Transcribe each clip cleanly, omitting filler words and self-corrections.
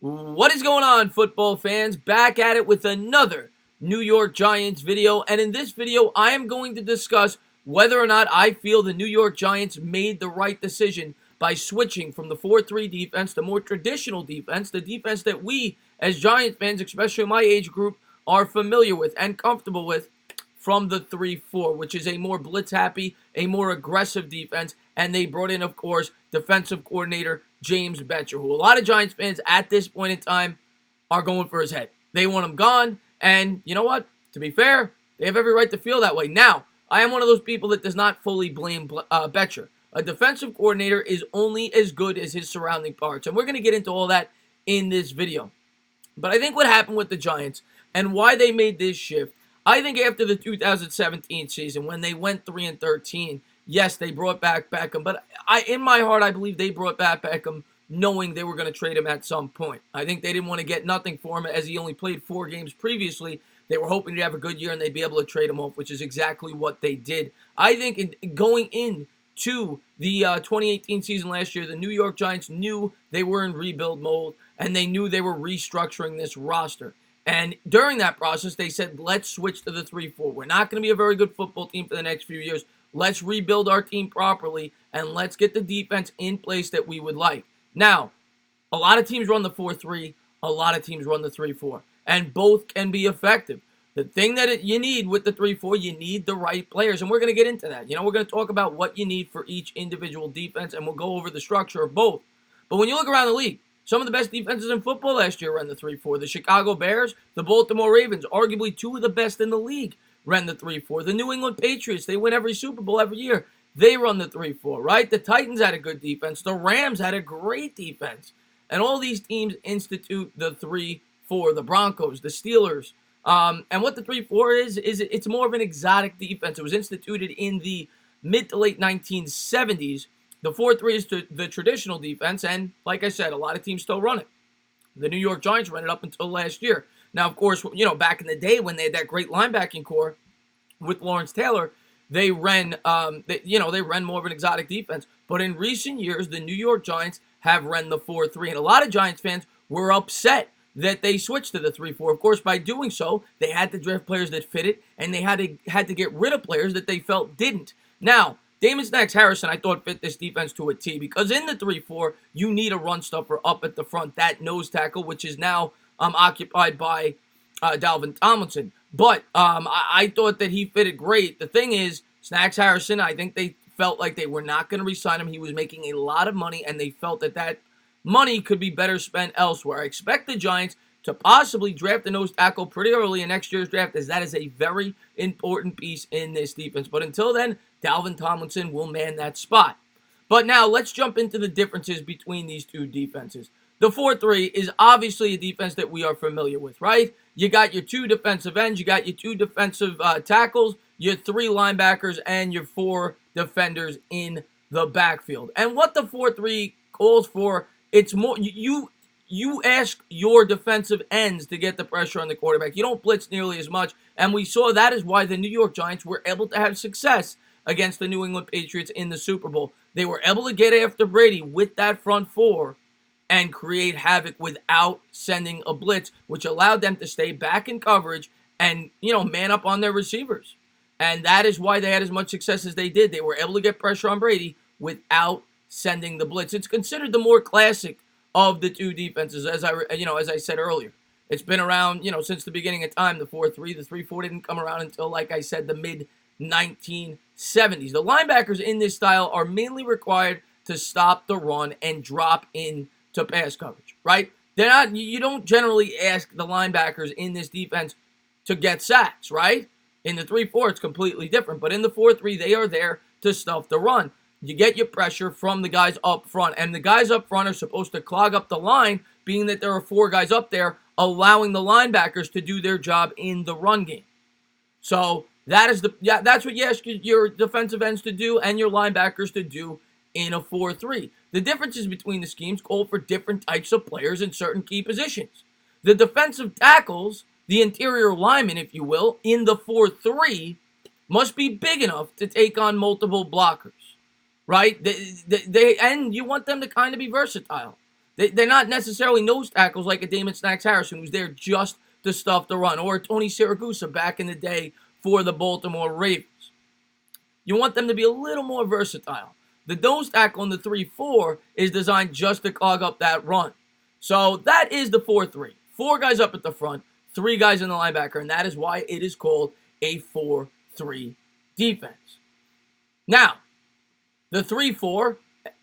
What is going on, football fans? Back at it with another New York Giants video. And in this video, I am going to discuss whether or not I feel the New York Giants made the right decision by switching from the 4-3 defense to more traditional defense, the defense that we, as Giants fans, especially my age group, are familiar with and comfortable with, from the 3-4, which is a more blitz-happy, a more aggressive defense. And they brought in, of course, defensive coordinator James Bettcher, who a lot of Giants fans at this point in time are going for his head. They want him gone, and you know what? To be fair, they have every right to feel that way. Now, I am one of those people that does not fully blame Bettcher. A defensive coordinator is only as good as his surrounding parts, and we're going to get into all that in this video. But I think what happened with the Giants and why they made this shift, I think after the 2017 season when they went 3-13, yes, they brought back Beckham, but in my heart, I believe they brought back Beckham knowing they were going to trade him at some point. I think they didn't want to get nothing for him as he only played 4 games previously. They were hoping to have a good year and they'd be able to trade him off, which is exactly what they did. I think going into the 2018 season last year, the New York Giants knew they were in rebuild mode and they knew they were restructuring this roster. And during that process, they said, let's switch to the 3-4. We're not going to be a very good football team for the next few years. Let's rebuild our team properly, and let's get the defense in place that we would like. Now, a lot of teams run the 4-3. A lot of teams run the 3-4. And both can be effective. The thing that you need with the 3-4, you need the right players. And we're going to get into that. We're going to talk about what you need for each individual defense, and we'll go over the structure of both. But when you look around the league, some of the best defenses in football last year ran the 3-4. The Chicago Bears, the Baltimore Ravens, arguably 2 of the best in the league, ran the 3-4. The New England Patriots, they win every Super Bowl every year. They run the 3-4, right? The Titans had a good defense. The Rams had a great defense. And all these teams institute the 3-4. The Broncos, the Steelers. And what the 3-4 is it's more of an exotic defense. It was instituted in the mid to late 1970s. The 4-3 is the traditional defense, and like I said, a lot of teams still run it. The New York Giants ran it up until last year. Now, of course, back in the day when they had that great linebacking core with Lawrence Taylor, they ran more of an exotic defense. But in recent years, the New York Giants have run the 4-3, and a lot of Giants fans were upset that they switched to the 3-4. Of course, by doing so, they had to draft players that fit it, and they had to get rid of players that they felt didn't. Now, Damon Snacks Harrison, I thought, fit this defense to a T because in the 3-4, you need a run stuffer up at the front, that nose tackle, which is now occupied by Dalvin Tomlinson. But I thought that he fitted great. The thing is, Snacks Harrison, I think they felt like they were not going to re-sign him. He was making a lot of money, and they felt that money could be better spent elsewhere. I expect the Giants to possibly draft the nose tackle pretty early in next year's draft, as that is a very important piece in this defense. But until then, Dalvin Tomlinson will man that spot. But now, let's jump into the differences between these two defenses. The 4-3 is obviously a defense that we are familiar with, right? You got your 2 defensive ends, you got your 2 defensive tackles, your 3 linebackers, and your 4 defenders in the backfield. And what the 4-3 calls for, it's more, you ask your defensive ends to get the pressure on the quarterback. You don't blitz nearly as much, and we saw that is why the New York Giants were able to have success against the New England Patriots in the Super Bowl. They were able to get after Brady with that front 4 and create havoc without sending a blitz, which allowed them to stay back in coverage and, man up on their receivers. And that is why they had as much success as they did. They were able to get pressure on Brady without sending the blitz. It's considered the more classic of the 2 defenses, as I said earlier. It's been around, since the beginning of time. The 4-3, the 3-4 didn't come around until, like I said, the mid-1970s. The linebackers in this style are mainly required to stop the run and drop in to pass coverage, right? You don't generally ask the linebackers in this defense to get sacks, right? In the 3-4, it's completely different. But in the 4-3, they are there to stuff the run. You get your pressure from the guys up front. And the guys up front are supposed to clog up the line, being that there are 4 guys up there, allowing the linebackers to do their job in the run game. So that's what you ask your defensive ends to do and your linebackers to do in a 4-3. The differences between the schemes call for different types of players in certain key positions. The defensive tackles, the interior linemen, if you will, in the 4-3 must be big enough to take on multiple blockers, right? And you want them to kind of be versatile. They're not necessarily nose tackles like a Damon Snacks Harrison, who's there just to stuff the run, or Tony Siragusa back in the day for the Baltimore Ravens. You want them to be a little more versatile. The nose tackle in the 3-4 is designed just to clog up that run. So that is the 4-3. 4 guys up at the front, 3 guys in the linebacker, and that is why it is called a 4-3 defense. Now, the 3-4,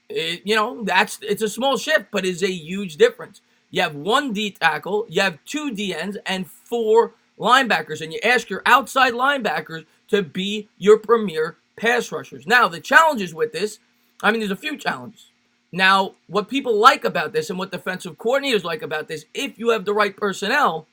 it's a small shift, but it's a huge difference. You have 1 D tackle, you have 2 D ends, and 4 linebackers, and you ask your outside linebackers to be your premier pass rushers. Now, the challenges with this, there's a few challenges. Now, what people like about this and what defensive coordinators like about this, if you have the right personnel,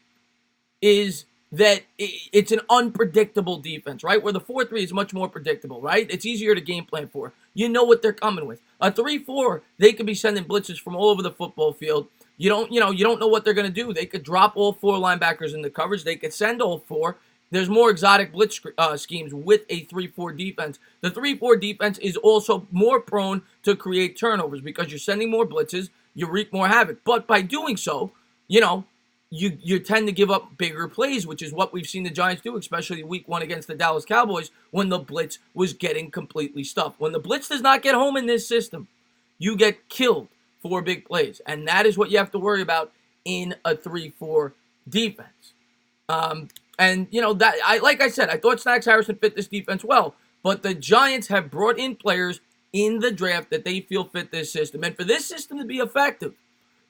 is that it's an unpredictable defense, right? Where the 4-3 is much more predictable, right? It's easier to game plan for. You know what they're coming with. A 3-4, they could be sending blitzes from all over the football field. You don't know what they're going to do. They could drop all 4 linebackers in the coverage. They could send all 4. There's more exotic blitz schemes with a 3-4 defense. The 3-4 defense is also more prone to create turnovers because you're sending more blitzes, you wreak more havoc. But by doing so, you tend to give up bigger plays, which is what we've seen the Giants do, especially week 1 against the Dallas Cowboys when the blitz was getting completely stuffed. When the blitz does not get home in this system, you get killed for big plays. And that is what you have to worry about in a 3-4 defense. Like I said, I thought Snacks Harrison fit this defense well, but the Giants have brought in players in the draft that they feel fit this system. And for this system to be effective,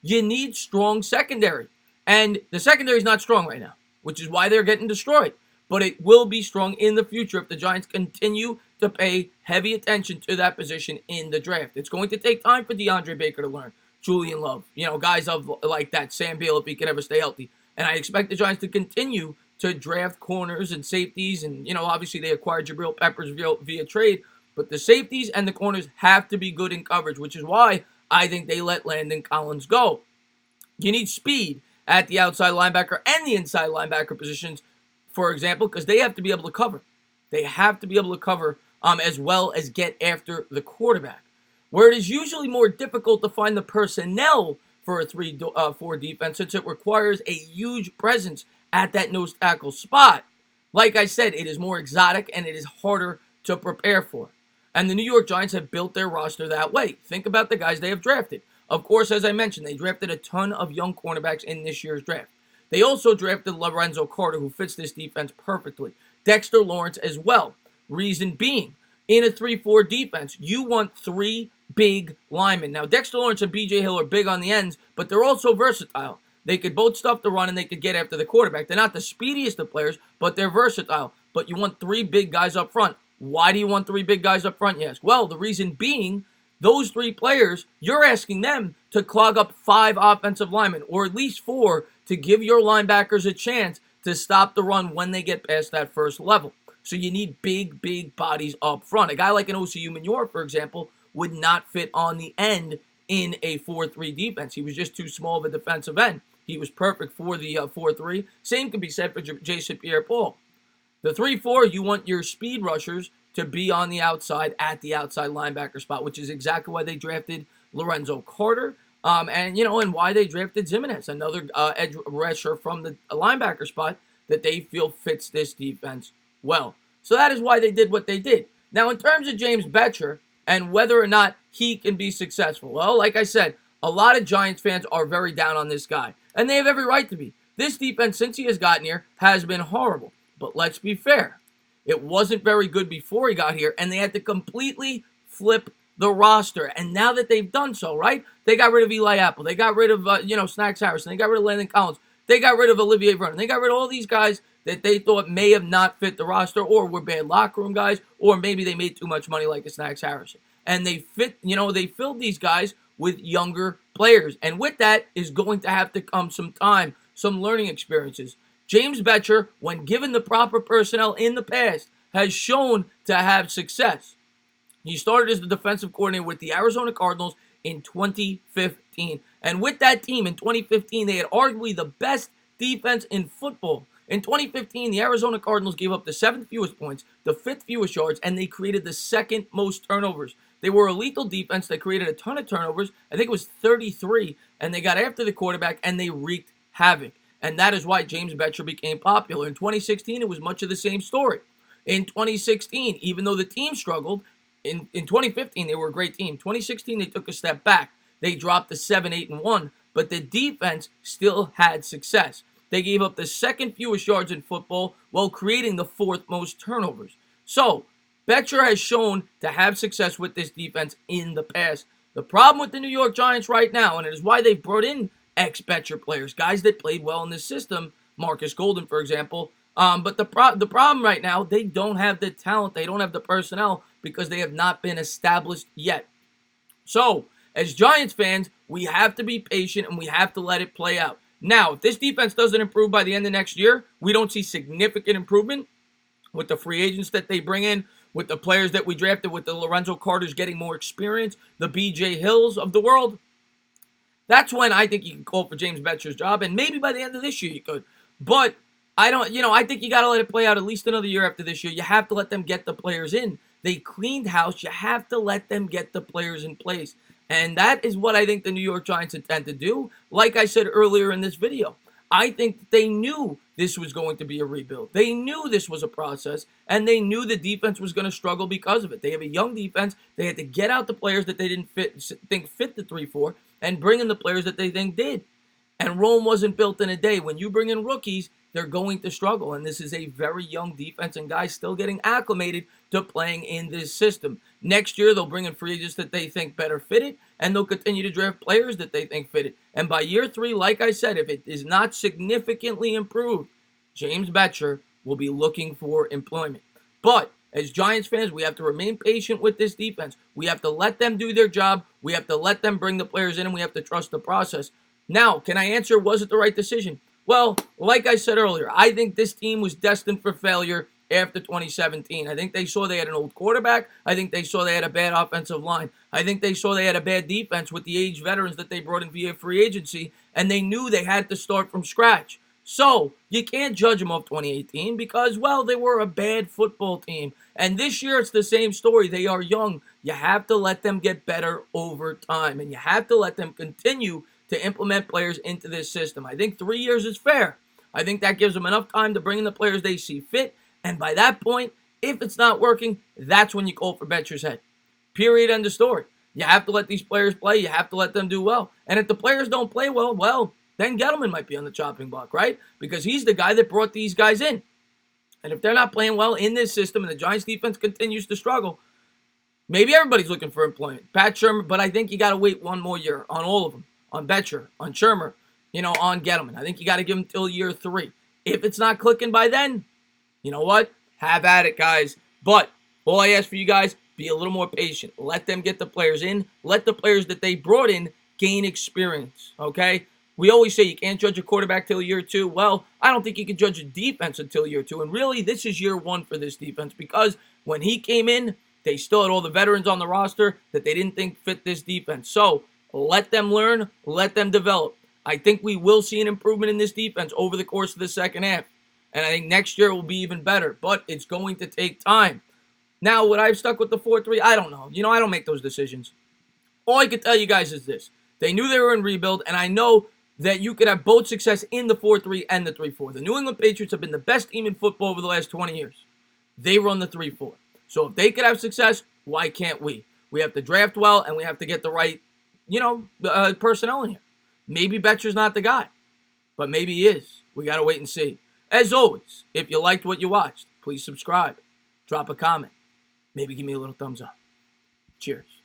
you need strong secondary. And the secondary is not strong right now, which is why they're getting destroyed. But it will be strong in the future if the Giants continue to pay heavy attention to that position in the draft. It's going to take time for DeAndre Baker to learn, Julian Love, guys like that, Sam Beal, if he can ever stay healthy. And I expect the Giants to continue to draft corners and safeties. And, obviously they acquired Jabril Peppers via trade. But the safeties and the corners have to be good in coverage, which is why I think they let Landon Collins go. You need speed at the outside linebacker and the inside linebacker positions, for example, because they have to be able to cover. They have to be able to cover as well as get after the quarterback. Where it is usually more difficult to find the personnel for a 3-4 defense, since it requires a huge presence at that nose tackle spot. Like I said, it is more exotic and it is harder to prepare for. And the New York Giants have built their roster that way. Think about the guys they have drafted. Of course, as I mentioned, they drafted a ton of young cornerbacks in this year's draft. They also drafted Lorenzo Carter, who fits this defense perfectly. Dexter Lawrence as well. Reason being, in a 3-4 defense, you want 3 big linemen. Now, Dexter Lawrence and B.J. Hill are big on the ends, but they're also versatile. They could both stuff the run and they could get after the quarterback. They're not the speediest of players, but they're versatile. But you want 3 big guys up front. Why do you want 3 big guys up front, you ask? Well, the reason being, those 3 players, you're asking them to clog up 5 offensive linemen, or at least 4, to give your linebackers a chance to stop the run when they get past that first level. So you need big bodies up front. A guy like an OCU Manure, for example, would not fit on the end in a 4-3 defense. He was just too small of a defensive end. He was perfect for the 4-3. Same can be said for Jason Pierre-Paul. The 3-4, you want your speed rushers to be on the outside at the outside linebacker spot, which is exactly why they drafted Lorenzo Carter, and why they drafted Zimenez, another edge rusher from the linebacker spot that they feel fits this defense well. So that is why they did what they did. Now, in terms of James Bettcher and whether or not he can be successful, well, like I said, a lot of Giants fans are very down on this guy, and they have every right to be. This defense, since he has gotten here, has been horrible. But let's be fair. It wasn't very good before he got here, and they had to completely flip the roster. And now that they've done so, right? They got rid of Eli Apple. They got rid of, Snacks Harrison. They got rid of Landon Collins. They got rid of Olivier Vernon. They got rid of all these guys that they thought may have not fit the roster or were bad locker room guys, or maybe they made too much money like a Snacks Harrison. And they filled these guys with younger players. And with that is going to have to come some time, some learning experiences. James Bettcher, when given the proper personnel in the past, has shown to have success. He started as the defensive coordinator with the Arizona Cardinals in 2015. And with that team in 2015, they had arguably the best defense in football. In 2015, the Arizona Cardinals gave up the 7th fewest points, the 5th fewest yards, and they created the 2nd most turnovers. They were a lethal defense that created a ton of turnovers. I think it was 33, and they got after the quarterback, and they wreaked havoc. And that is why James Bettcher became popular. In 2016, it was much of the same story. In 2016, even though the team struggled, in 2015, they were a great team. 2016, they took a step back. They dropped to 7-8-1, but the defense still had success. They gave up the second fewest yards in football while creating the fourth most turnovers. So, Boettcher has shown to have success with this defense in the past. The problem with the New York Giants right now, and it is why they've brought in ex-Boettcher players, guys that played well in this system, Marcus Golden, for example. But the problem right now, they don't have the talent, they don't have the personnel because they have not been established yet. So, as Giants fans, we have to be patient and we have to let it play out. Now, if this defense doesn't improve by the end of next year, we don't see significant improvement with the free agents that they bring in, with the players that we drafted, with the Lorenzo Carters getting more experience, the B.J. Hills of the world. That's when I think you can call for James Bettcher's job, and maybe by the end of this year you could. But I think you got to let it play out at least another year after this year. You have to let them get the players in. They cleaned house. You have to let them get the players in place. And that is what I think the New York Giants intend to do. Like I said earlier in this video, I think they knew this was going to be a rebuild. They knew this was a process, and they knew the defense was going to struggle because of it. They have a young defense. They had to get out the players that they didn't think fit the 3-4 and bring in the players that they think did. And Rome wasn't built in a day. When you bring in rookies, they're going to struggle. And this is a very young defense and guys still getting acclimated to playing in this system. Next year, they'll bring in free agents that they think better fit it, and they'll continue to draft players that they think fit it. And by year 3, like I said, if it is not significantly improved, James Bettcher will be looking for employment. But as Giants fans, we have to remain patient with this defense. We have to let them do their job. We have to let them bring the players in, and we have to trust the process. Now, can I answer, was it the right decision? Well, like I said earlier, I think this team was destined for failure after 2017. I think they saw they had an old quarterback. I think they saw they had a bad offensive line. I think they saw they had a bad defense with the aged veterans that they brought in via free agency, and they knew they had to start from scratch. So, you can't judge them off 2018 because, well, they were a bad football team. And this year, it's the same story. They are young. You have to let them get better over time, and you have to let them continue to implement players into this system. I think 3 years is fair. I think that gives them enough time to bring in the players they see fit. And by that point, if it's not working, that's when you call for Boettcher's head. Period, end of story. You have to let these players play. You have to let them do well. And if the players don't play well, then Gettleman might be on the chopping block, right? Because he's the guy that brought these guys in. And if they're not playing well in this system and the Giants defense continues to struggle, maybe everybody's looking for employment. Pat Shurmur, but I think you got to wait one more year on all of them. On Boettcher, on Schumur, on Gettleman. I think you got to give them till year 3. If it's not clicking by then, you know what? Have at it, guys. But all I ask for you guys, be a little more patient. Let them get the players in. Let the players that they brought in gain experience, okay? We always say you can't judge a quarterback till year 2. Well, I don't think you can judge a defense until year 2. And really, this is year 1 for this defense because when he came in, they still had all the veterans on the roster that they didn't think fit this defense. So, let them learn, let them develop. I think we will see an improvement in this defense over the course of the second half. And I think next year will be even better. But it's going to take time. Now, would I have stuck with the 4-3? I don't know. I don't make those decisions. All I can tell you guys is this. They knew they were in rebuild, and I know that you could have both success in the 4-3 and the 3-4. The New England Patriots have been the best team in football over the last 20 years. They run the 3-4. So if they could have success, why can't we? We have to draft well, and we have to get the right personnel in here. Maybe Boettcher's not the guy, but maybe he is. We got to wait and see. As always, if you liked what you watched, please subscribe, drop a comment, maybe give me a little thumbs up. Cheers.